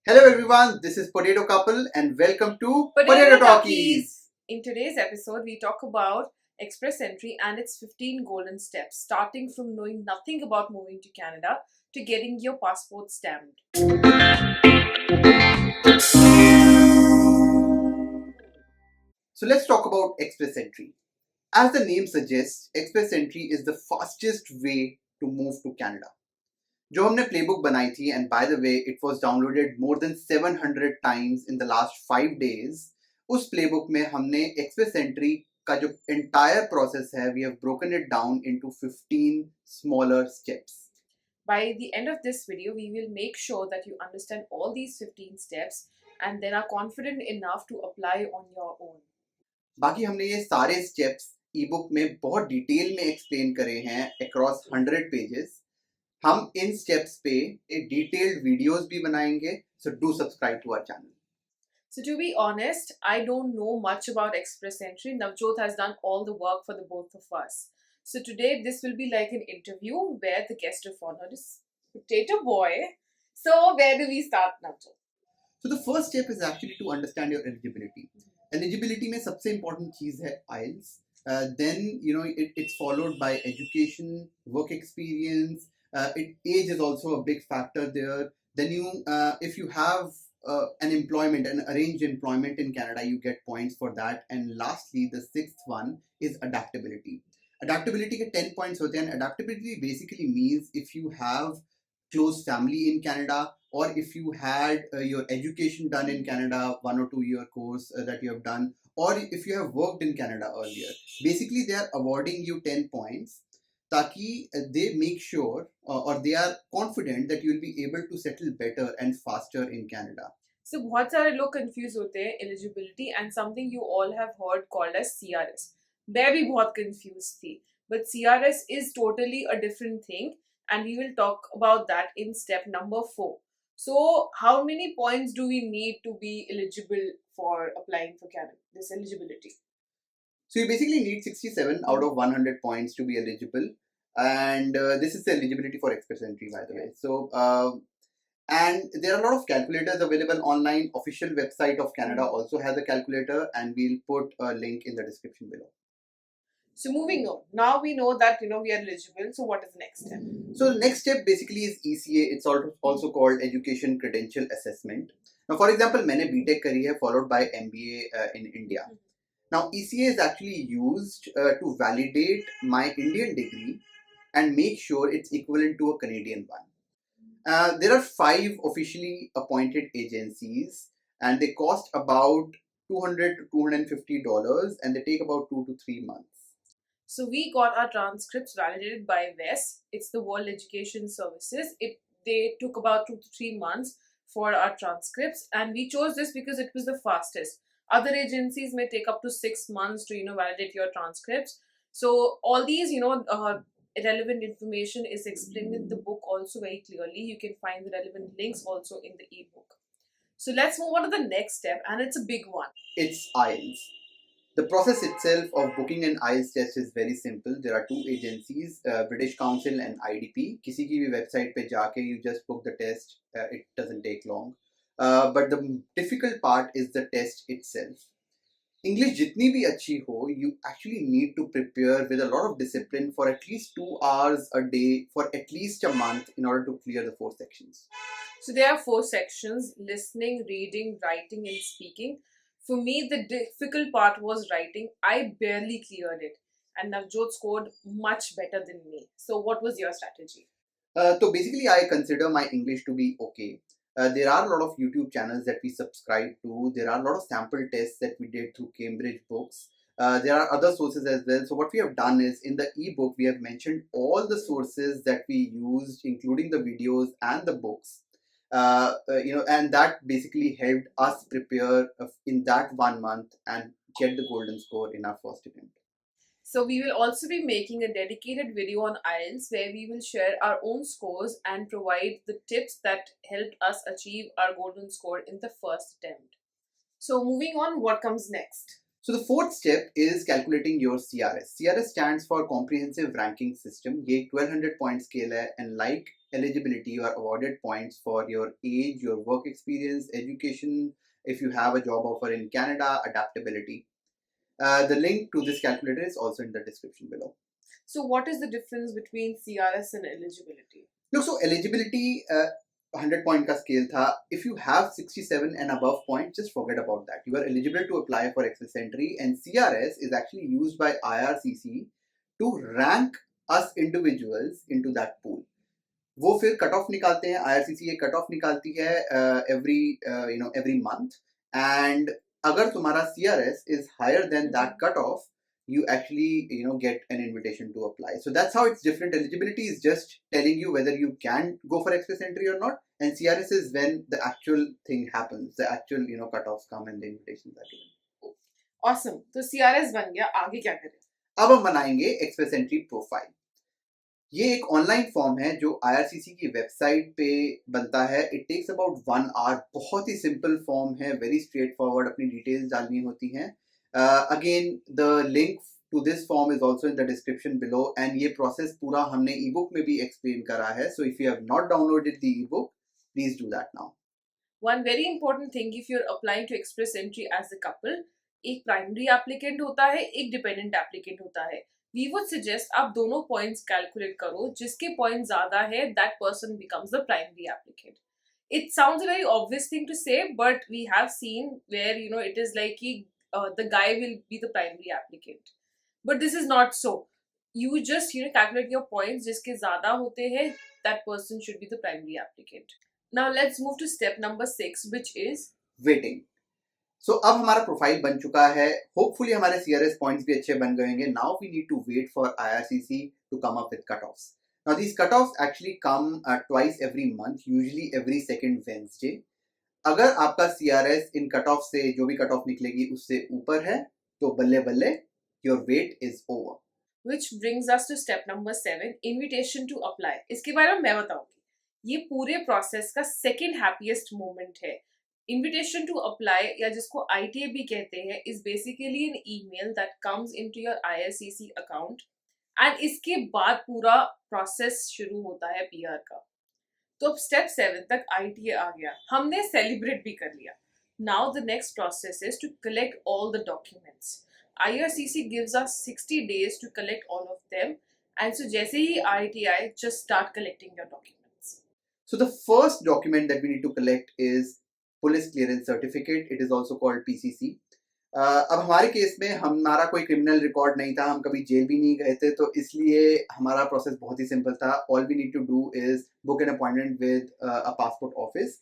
Hello everyone, this is Potato Couple and welcome to Potato Talkies. In today's episode, we talk about Express Entry and its 15 golden steps, starting from knowing nothing about moving to Canada to getting your passport stamped. So let's talk about Express Entry. As the name suggests, Express Entry is the fastest way to move to Canada. जो हमने playbook बनाई थी, and by the way, it was downloaded more than 700 times in the last 5 days. उस playbook में हमने Express Entry का जो entire process है, we have broken it down into 15 smaller steps. By the end of this video, we will make sure that you understand all these 15 steps and then are confident enough to apply on your own. बाकी हमने ये सारे steps ebook में बहुत detail में explain करे हैं across 100 pages. हम इन स्टेप्स पे एक डिटेल्ड वीडियोस भी बनाएंगे, so do subscribe to our channel. So to be honest, I don't know much about Express Entry. Navjot has done all the work for the both of us. So today this will be like an interview where the guest of honor is Potato Boy. So where do we start, Navjot? So the first step is actually to understand your eligibility. Eligibility में सबसे important चीज है IELTS. Then it's followed by education, work experience. Age is also a big factor there. Then if you have an arranged employment in Canada, you get points for that. And lastly, the sixth one is adaptability. Adaptability के 10 points होते हैं. Adaptability basically means if you have close family in Canada, or if you had your education done in Canada, 1 or 2 year course that you have done, or if you have worked in Canada earlier. Basically, they are awarding you 10 points ताकि they make sure or they are confident that you will be able to settle better and faster in Canada. So बहुत सारे लोग confused होते हैं eligibility and something you all have heard called as CRS. मैं भी बहुत confused थी, but CRS is totally a different thing and we will talk about that in step number 4. So how many points do we need to be eligible for applying for Canada, this eligibility? So you basically need 67 out of 100 points to be eligible, and this is the eligibility for Express Entry, by the way. So and there are a lot of calculators available online. Official website of Canada also has a calculator, and we'll put a link in the description below. So moving on, now we know that we are eligible. So what is the next step? So the next step basically is ECA. It's also called Education Credential Assessment. Now, for example, मैंने BTech करी है, followed by MBA in India. Now, ECA is actually used to validate my Indian degree and make sure it's equivalent to a Canadian one. There are 5 officially appointed agencies, and they cost about $200 to $250, and they take about 2 to 3 months. So we got our transcripts validated by WES. It's the World Education Services. They took about 2 to 3 months for our transcripts, and we chose this because it was the fastest. Other agencies may take up to 6 months to validate your transcripts. So all these relevant information is explained in the book also very clearly. You can find the relevant links also in the ebook. So let's move on to the next step, and it's a big one. It's IELTS. The process itself of booking an IELTS test is very simple. There are 2 agencies, British Council and IDP. किसी की भी website पे जाके you just book the test. It doesn't take long. But the difficult part is the test itself. English जितनी भी अच्छी हो, you actually need to prepare with a lot of discipline for at least 2 hours a day for at least a month in order to clear the 4 sections. So there are 4 sections: listening, reading, writing, and speaking. For me, the difficult part was writing. I barely cleared it, and Navjot scored much better than me. So what was your strategy? So basically, I consider my English to be okay. There are a lot of YouTube channels that we subscribe to. There are a lot of sample tests that we did through Cambridge books. There are other sources as well. So what we have done is, in the ebook, we have mentioned all the sources that we used, including the videos and the books. And that basically helped us prepare in that 1 month and get the golden score in our first attempt. So we will also be making a dedicated video on IELTS where we will share our own scores and provide the tips that helped us achieve our golden score in the first attempt. So moving on, what comes next? So the fourth step is calculating your CRS. CRS stands for Comprehensive Ranking System. ये 1200 point scale है, and like eligibility, you are awarded points for your age, your work experience, education, if you have a job offer in Canada, adaptability. The link to this calculator is also in the description below. So what is the difference between CRS and eligibility? Look, so eligibility 100 point का scale था. If you have 67 and above points, just forget about that. You are eligible to apply for access entry, and CRS is actually used by IRCC to rank us individuals into that pool. वो फिर cut off निकालते हैं, IRCC ये cut off निकालती है every month, and अगर तुम्हारा CRS is higher than that cut off, you actually get an invitation to apply. So that's how it's different. Eligibility is just telling you whether you can go for express entry or not, and CRS is when the actual thing happens, the actual cutoffs come and the invitations are given. Awesome. तो CRS बन गया, आगे क्या करें? अब हम बनाएंगे express entry profile. ये एक ऑनलाइन फॉर्म है जो IRCC की वेबसाइट पे बनता है. It takes about 1 hour. बहुत ही सिंपल फॉर्म है, वेरी स्ट्रेट फॉरवर्ड. अपनी डिटेल्स डालनी होती हैं. Again the link to this form is also in the description below, and ये प्रोसेस पूरा हमने ई बुक में भी एक्सप्लेन करा है. So if you have not downloaded the e book, please do that now. One very important thing, if you're applying to express entry as a couple, एक primary applicant होता है, एक dependent applicant होता है. We would suggest आप दोनों points calculate करो. जिसके पॉइंट ज्यादा है, that person becomes the primary applicant. It sounds a very obvious thing to say, but we have seen where it is like the guy will be the primary applicant, but this is not so. You just calculate your points. जिसके ज्यादा होते हैं, that person should be the primary applicant. Now let's move to step number 6, which is waiting. So अब हमारा profile बन चुका है. Hopefully हमारे CRS पॉइंट्स भी अच्छे बन गए होंगे. Now we need to wait for IRCC to come up with cut offs. Now these cut offs actually come twice every month, usually every second Wednesday. अगर आपका CRS इन कट ऑफ से जो भी कट ऑफ निकलेगी उससे ऊपर है, तो बल्ले बल्ले, your weight is over. which brings us to step number 7, invitation to apply. इसके बारे में मैं बताऊंगी. ये पूरे प्रोसेस का सेकेंड हैप्पीएस्ट मोमेंट है. इन्विटेशन टू अप्लाई, या जिसको ITA भी कहते हैं, is basically an email that comes into your IRCC account, and इसके बाद पूरा प्रोसेस शुरू होता है PR का. तो अब स्टेप 7 तक ITA आ गया, हमने सेलिब्रेट भी कर लिया. Now the next process is to collect all the documents. IRCC gives us 60 days to collect all of them, and so जैसे ही ITA आए, just start collecting your documents. So the first document that we need to collect is Police Clearance Certificate. It is also called PCC. अब हमारे case में हमारा कोई criminal record नहीं था, हम कभी जेल भी नहीं गए थे, तो इसलिए हमारा प्रोसेस बहुत ही सिंपल था. All we need to do is book an appointment with a passport office.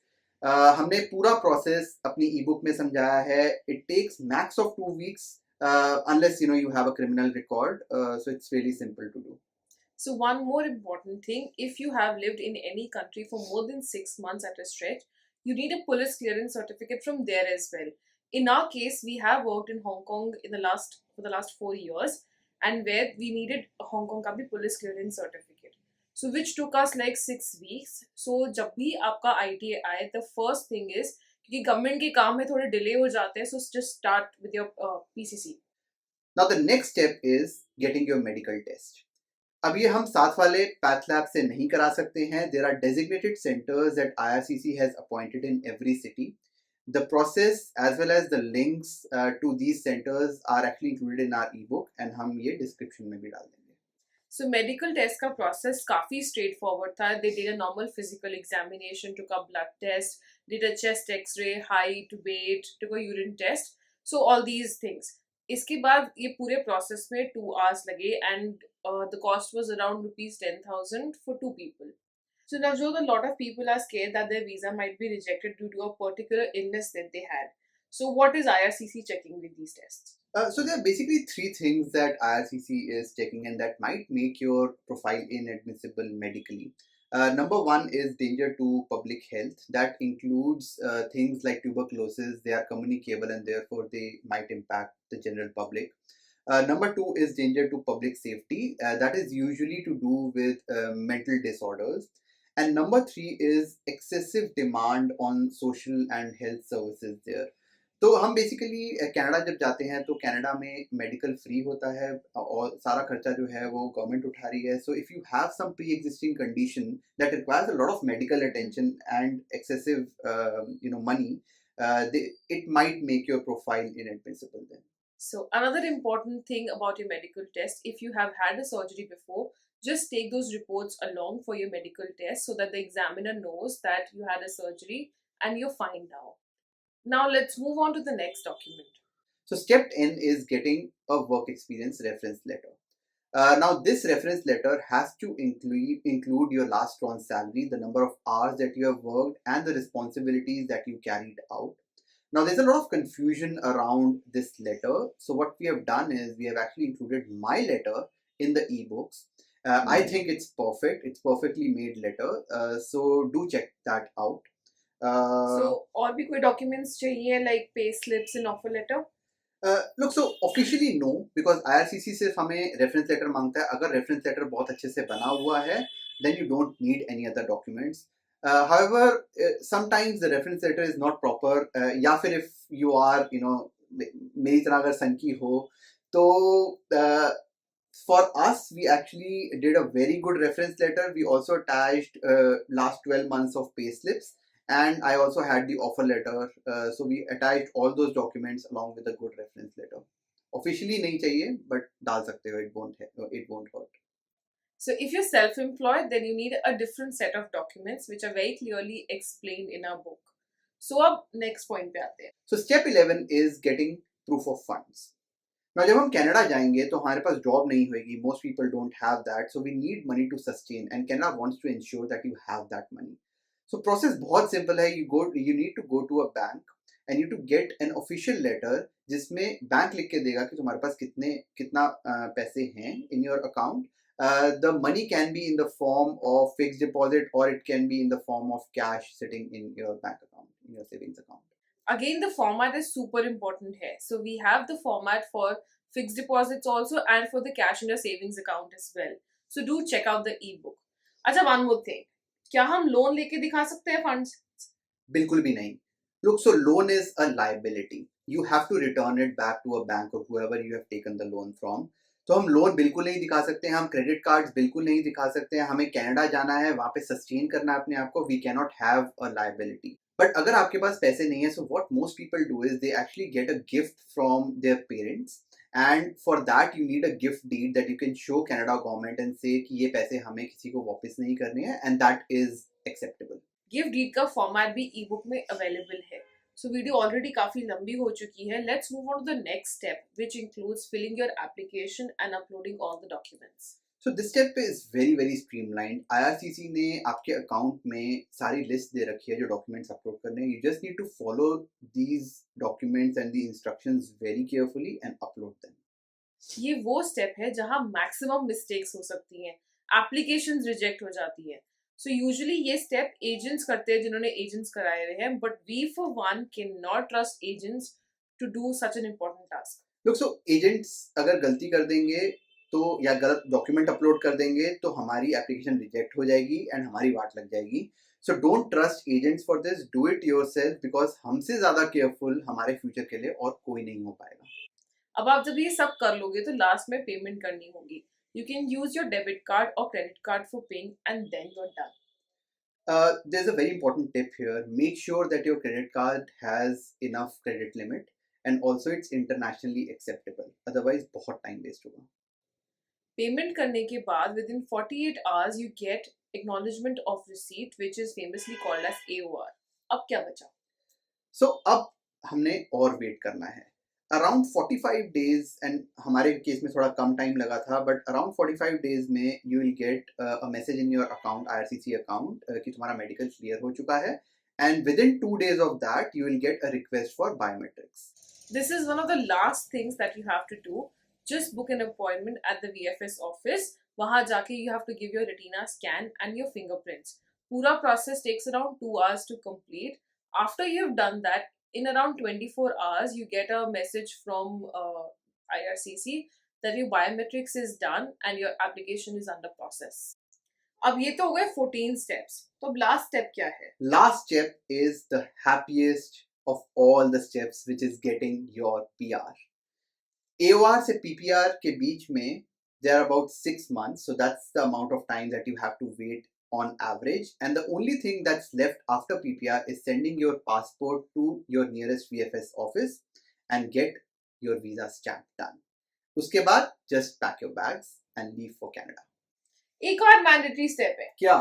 हमने पूरा प्रोसेस अपनी ई बुक में समझाया है. It takes max of 2 weeks unless you have a criminal record. So it's really simple to do. So one more important thing, if you have lived in any country for more than 6 months at a stretch, you need a police clearance certificate from there as well. In our case, we have worked in Hong Kong for the last 4 years, and where we needed Hong Kong का भी police clearance certificate. So which took us like 6 weeks. So जब भी आपका ITA आए, the first thing is, क्योंकि government के काम में थोड़े डिले हो जाते हैं, so just start with your PCC. Now the next step is getting your medical test. अब ये हम साथ वाले पैथ लैब से नहीं करा सकते हैं. There are designated centers that IRCC has appointed in every city. The process as well as the links to these centers are actually included in our ebook, and हम ये description में भी डाल देंगे. So medical test का process काफी straightforward था. They did a normal physical examination, took a blood test, did a chest X-ray, height, weight, took a urine test. So all these things. इसके बाद ये पूरे process में 2 hours लगे, and the cost was around ₹10,000 for 2 people. So now, a lot of people are scared that their visa might be rejected due to a particular illness that they had. So what is IRCC checking with these tests? So there are basically 3 things that IRCC is checking and that might make your profile inadmissible medically. Number 1 is danger to public health. That includes things like tuberculosis. They are communicable and therefore they might impact the general public. Number 2 is danger to public safety. That is usually to do with mental disorders. And number 3 is excessive demand on social and health services there. तो हम basically Canada जब जाते हैं तो Canada में medical free होता है और सारा खर्चा जो है वो गवर्नमेंट उठा रही है. So if you have some pre existing condition that requires a lot of medical attention and excessive money, it might make your profile inadmissible then. So, another important thing about your medical test, if you have had a surgery before, just take those reports along for your medical test so that the examiner knows that you had a surgery and you're fine now. Now, let's move on to the next document. So step N is getting a work experience reference letter. Now this reference letter has to include your last drawn salary, the number of hours that you have worked, and the responsibilities that you carried out. Now there's a lot of confusion around this letter. So what we have done is we have actually included my letter in the ebooks. I think it's perfect. It's perfectly made letter. So do check that out. So, और भी कोई documents चाहिए like pay slips and offer letter? Look, so officially no, because IRCC सिर्फ हमें reference letter मांगता है. अगर reference letter बहुत अच्छे से बना हुआ है, then you don't need any other documents. However, sometimes the reference letter is not proper. या फिर if you are, मेरी तरह अगर संकी हो, तो for us, we actually did a very good reference letter. We also attached last 12 months of pay slips. And I also had the offer letter. So we attached all those documents along with a good reference letter. Officially नहीं चाहिए, but डाल सकते हो. It won't hurt. So if you're self-employed, then you need a different set of documents which are very clearly explained in our book. So अब next point पे आते हैं. So step 11 is getting proof of funds. Now जब हम Canada जाएंगे तो हमारे पास job नहीं होगी. Most people don't have that. So we need money to sustain, and Canada wants to ensure that you have that money. So process बहुत simple है. You need to go to a bank and you to get an official letter जिसमें bank लिख के देगा कि तुम्हारे पास कितना पैसे हैं in your account. The money can be in the form of fixed deposit, or it can be in the form of cash sitting in your bank account, in your savings account. Again, the format is super important here. So we have the format for fixed deposits also and for the cash in your savings account as well. So do check out the ebook. अच्छा, one more thing. क्या हम loan लेके दिखा सकते हैं funds? बिल्कुल भी नहीं. Look, so loan is a liability. You have to return it back to a bank or whoever you have taken the loan from. तो हम लोन बिल्कुल नहीं दिखा सकते हैं, हम क्रेडिट कार्ड्स बिल्कुल नहीं दिखा सकते हैं. हमें कनाडा जाना है, वहाँ पे सस्टेन करना है अपने आप को. We can not have a liability. But अगर आपके पास पैसे नहीं है, so what most people do is they actually get a gift from their parents, and for that you need a gift deed that you can show Canada government and say कि ये पैसे हमें किसी को वापस नहीं करने हैं, and that is acceptable. Gift deed का फॉर्मेट भी ई बुक में अवेलेबल है. सो वीडियो ऑलरेडी काफी लंबी हो चुकी है. Let's move on to the next step which includes filling your application and uploading all the documents. So this step is very very streamlined. IRCC ने आपके account में सारी लिस्ट दे रखी है जो डॉक्यूमेंट्स अपलोड करने हैं. You just need to follow these documents and the instructions very carefully and upload them. ये वो स्टेप है जहां मैक्सिमम मिस्टेक्स हो सकती हैं. एप्लीकेशंस रिजेक्ट हो जाती हैं. सो यूजुअली ये स्टेप एजेंट्स करते हैं जिन्होंने एजेंट्स कराए हुए हैं, but we for one can not trust agents to do such an important task. Look, so agents अगर गलती कर देंगे तो या गलत डॉक्यूमेंट अपलोड कर देंगे तो हमारी एप्लीकेशन रिजेक्ट हो जाएगी एंड हमारी वाट लग जाएगी. So don't trust agents for this. Do it yourself, because हमसे ज्यादा केयरफुल हमारे फ्यूचर के लिए और कोई नहीं हो पाएगा. अब आप जब ये सब कर लोगे तो लास्ट में पेमेंट करनी होगी. You can use your debit card और credit card for paying and then you are done. There's a very important tip here. Make sure that your credit card has enough credit limit and also it's internationally acceptable. Otherwise बहुत time waste होगा. Payment करने के बाद within 48 hours you get acknowledgement of receipt which is famously called as AOR. अब क्या बचा? सो अब हमने और वेट करना है अराउंड 45 डेज, एंड हमारे केस में थोड़ा कम टाइम लगा था, बट अराउंड 45 डेज में you will get a message in your account, IRCC account, कि तुम्हारा मेडिकल क्लियर हो चुका है, and with in 2 days of that you will get a request for biometrics. This is one of the last things that you have to do. Just book an appointment at the VFS office. वहाँ जाके you have to give your retina scan and your fingerprints. पूरा process takes around 2 hours to complete. After you've done that, in around 24 hours, you get a message from IRCC that your biometrics is done and your application is under process. अब ये तो हो गए 14 steps. तो अब last step क्या है? Last step is the happiest of all the steps, which is getting your PR. AOR से PPR के बीच में they are about 6 months, so that's the amount of time that you have to wait on average, and the only thing that's left after PPR is sending your passport to your nearest VFS office and get your visa stamp done. उसके बाद just pack your bags and leave for Canada. एक और mandatory step है. क्या?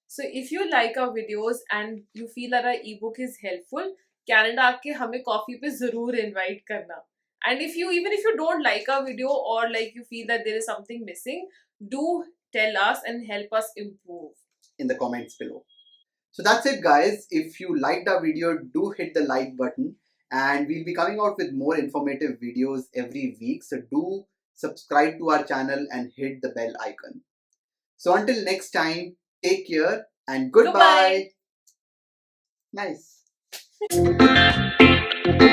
So if you like our videos and you feel that our ebook is helpful, Canada आके हमें coffee पे जरूर invite करना. And even if you don't like our video or like you feel that there is something missing, do tell us and help us improve in the comments below. So that's it, guys. If you liked our video, do hit the like button, and we'll be coming out with more informative videos every week. So do subscribe to our channel and hit the bell icon. So until next time, take care and goodbye. Goodbye. Nice.